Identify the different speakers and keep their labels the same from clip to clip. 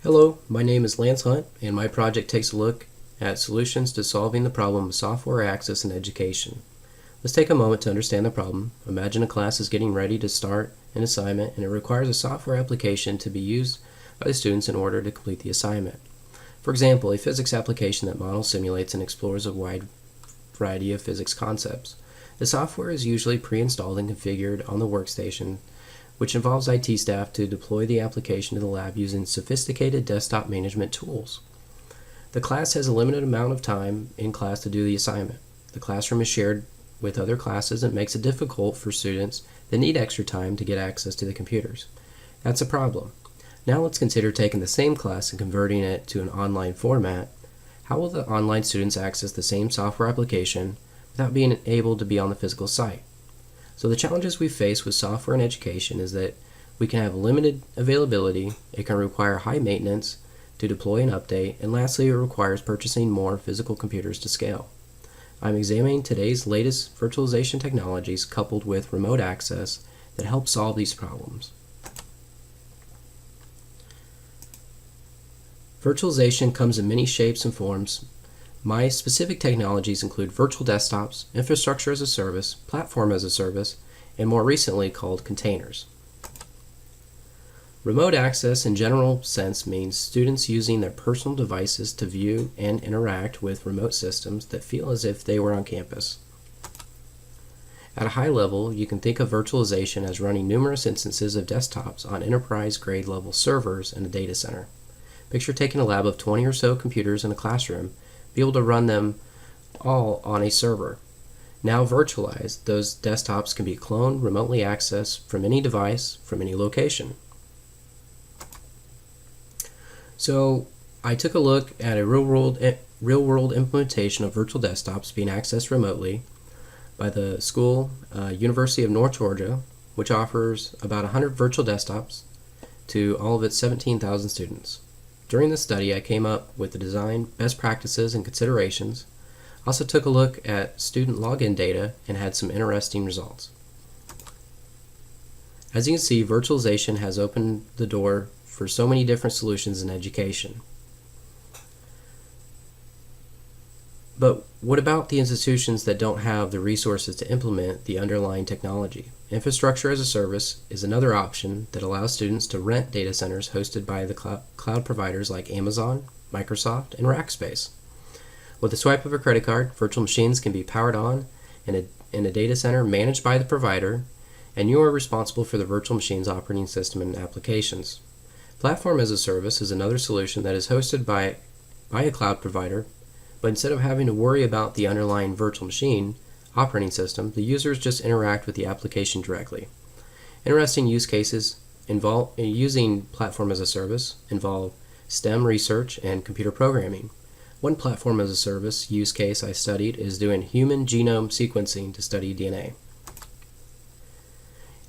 Speaker 1: Hello, my name is Lance Hunt, and my project takes a look at solutions to solving the problem of software access in education. Let's take a moment to understand the problem. Imagine a class is getting ready to start an assignment, and it requires a software application to be used by the students in order to complete the assignment. For example, a physics application that models, simulates, and explores a wide variety of physics concepts. The software is usually pre-installed and configured on the workstation, which involves IT staff to deploy the application to the lab using sophisticated desktop management tools. The class has a limited amount of time in class to do the assignment. The classroom is shared with other classes and makes it difficult for students that need extra time to get access to the computers. That's a problem. Now let's consider taking the same class and converting it to an online format. How will the online students access the same software application without being able to be on the physical site? So the challenges we face with software in education is that we can have limited availability, it can require high maintenance to deploy and update, and lastly it requires purchasing more physical computers to scale. I'm examining today's latest virtualization technologies coupled with remote access that help solve these problems. Virtualization comes in many shapes and forms. My specific technologies include virtual desktops, infrastructure as a service, platform as a service, and more recently called containers. Remote access in general sense means students using their personal devices to view and interact with remote systems that feel as if they were on campus. At a high level, you can think of virtualization as running numerous instances of desktops on enterprise-grade level servers in a data center. Picture taking a lab of 20 or so computers in a classroom, be able to run them all on a server. Now virtualized, those desktops can be cloned, remotely accessed from any device, from any location. So I took a look at a real-world implementation of virtual desktops being accessed remotely by the school, University of North Georgia, which offers about 100 virtual desktops to all of its 17,000 students. During the study, I came up with the design, best practices, and considerations. I also took a look at student login data and had some interesting results. As you can see, virtualization has opened the door for so many different solutions in education. But what about the institutions that don't have the resources to implement the underlying technology? Infrastructure as a service is another option that allows students to rent data centers hosted by the cloud providers like Amazon, Microsoft, and Rackspace. With the swipe of a credit card, virtual machines can be powered on in a data center managed by the provider, and you are responsible for the virtual machine's operating system and applications. Platform as a service is another solution that is hosted by a cloud provider, but instead of having to worry about the underlying virtual machine operating system, the users just interact with the application directly. Interesting use cases using platform as a service involve STEM research and computer programming. One platform as a service use case I studied is doing human genome sequencing to study DNA.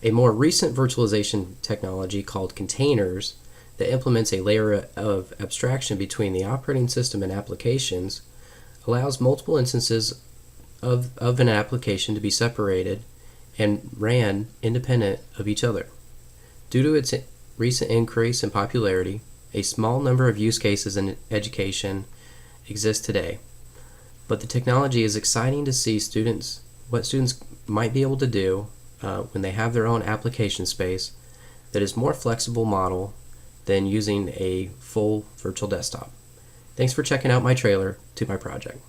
Speaker 1: A more recent virtualization technology called containers that implements a layer of abstraction between the operating system and applications allows multiple instances of an application to be separated and ran independent of each other. Due to its recent increase in popularity, a small number of use cases in education exist today. But the technology is exciting to see what students might be able to do when they have their own application space that is more flexible model than using a full virtual desktop. Thanks for checking out my trailer to my project.